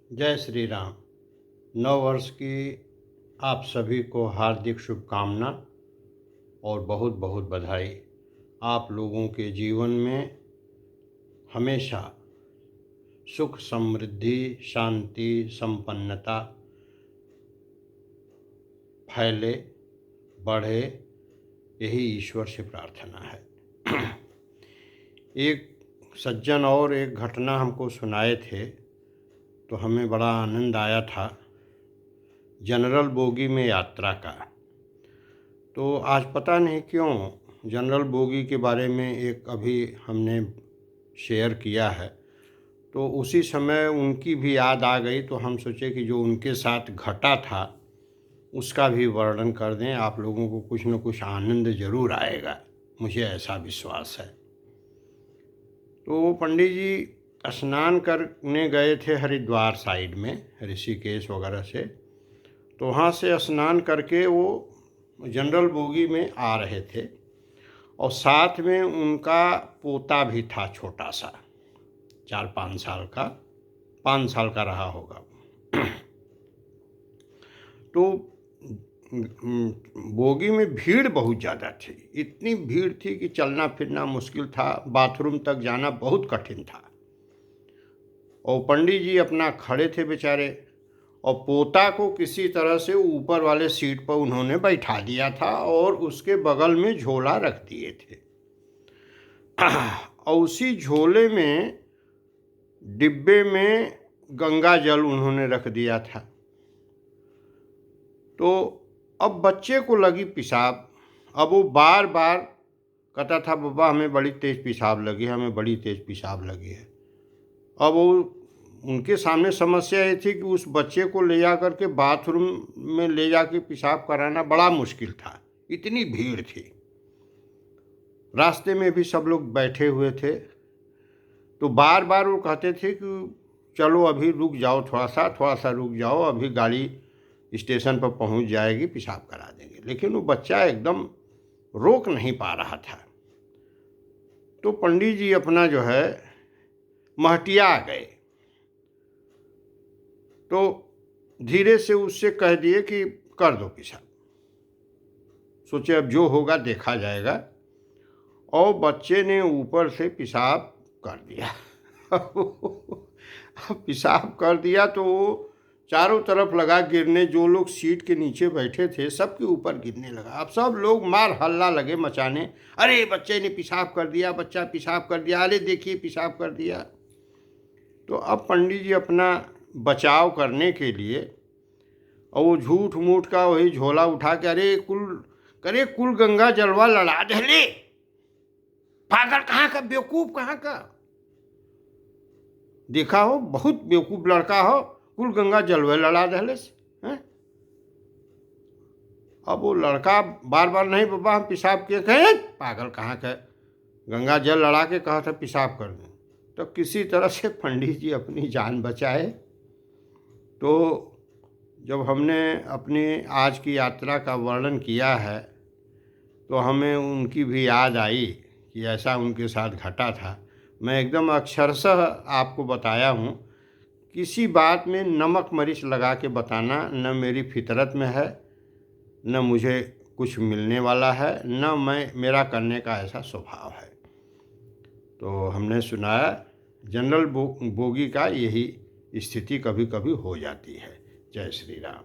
जय श्री राम। नव वर्ष की आप सभी को हार्दिक शुभकामना और बहुत बहुत बधाई। आप लोगों के जीवन में हमेशा सुख, समृद्धि, शांति, संपन्नता फैले, बढ़े, यही ईश्वर से प्रार्थना है। एक सज्जन और एक घटना हमको सुनाए थे तो हमें बड़ा आनंद आया था, जनरल बोगी में यात्रा का। तो आज पता नहीं क्यों जनरल बोगी के बारे में एक अभी हमने शेयर किया है, तो उसी समय उनकी भी याद आ गई, तो हम सोचे कि जो उनके साथ घटा था उसका भी वर्णन कर दें। आप लोगों को कुछ न कुछ आनंद ज़रूर आएगा, मुझे ऐसा विश्वास है। तो पंडित जी स्नान करने गए थे हरिद्वार साइड में, ऋषिकेश वगैरह से। तो वहाँ से स्नान करके वो जनरल बोगी में आ रहे थे और साथ में उनका पोता भी था, छोटा सा, 4-5 साल का, 5 साल का रहा होगा। तो बोगी में भीड़ बहुत ज़्यादा थी, इतनी भीड़ थी कि चलना फिरना मुश्किल था, बाथरूम तक जाना बहुत कठिन था। और पंडित जी अपना खड़े थे बेचारे, और पोता को किसी तरह से ऊपर वाले सीट पर उन्होंने बैठा दिया था और उसके बगल में झोला रख दिए थे। और उसी झोले में डिब्बे में गंगा जल उन्होंने रख दिया था। तो अब बच्चे को लगी पेशाब। अब वो बार बार कहता था, बाबा हमें बड़ी तेज़ पेशाब लगी, हमें बड़ी तेज़ पेशाब लगी है। अब वो उनके सामने समस्या ये थी कि उस बच्चे को ले जा कर के बाथरूम में ले जा के पेशाब कराना बड़ा मुश्किल था, इतनी भीड़ थी। रास्ते में भी सब लोग बैठे हुए थे, तो बार बार वो कहते थे कि चलो अभी रुक जाओ, थोड़ा सा रुक जाओ, अभी गाड़ी स्टेशन पर पहुंच जाएगी, पेशाब करा देंगे। लेकिन वो बच्चा एकदम रोक नहीं पा रहा था। तो पंडित जी अपना जो है महटिया गए, तो धीरे से उससे कह दिए कि कर दो पेशाब, सोचे अब जो होगा देखा जाएगा। और बच्चे ने ऊपर से पेशाब कर दिया। पेशाब कर दिया तो वो चारों तरफ लगा गिरने, जो लोग सीट के नीचे बैठे थे सबके ऊपर गिरने लगा। अब सब लोग मार हल्ला लगे मचाने, अरे बच्चे ने पेशाब कर दिया, बच्चा पेशाब कर दिया, अरे देखिए पेशाब कर दिया। तो अब पंडित जी अपना बचाव करने के लिए, और वो झूठ मूठ का वही झोला उठा के, अरे कुल गंगा जलवा लड़ा दे, पागल कहाँ का, बेवकूफ कहाँ का, देखा हो बहुत बेवकूफ लड़का हो, कुल गंगा जलवा लड़ा दे। अब वो लड़का बार बार, नहीं बाबा हम पेशाब किए, कहे पागल कहाँ का, गंगा जल लड़ा के कहा था पेशाब कर दें। तो किसी तरह से पंडित जी अपनी जान बचाए। तो जब हमने अपनी आज की यात्रा का वर्णन किया है तो हमें उनकी भी याद आई कि ऐसा उनके साथ घटा था। मैं एकदम अक्षरशः आपको बताया हूँ, किसी बात में नमक मरीच लगा के बताना न मेरी फितरत में है, न मुझे कुछ मिलने वाला है, न मेरा करने का ऐसा स्वभाव है। तो हमने सुनाया जनरल बोगी का यही स्थिति कभी कभी हो जाती है। जय श्री राम।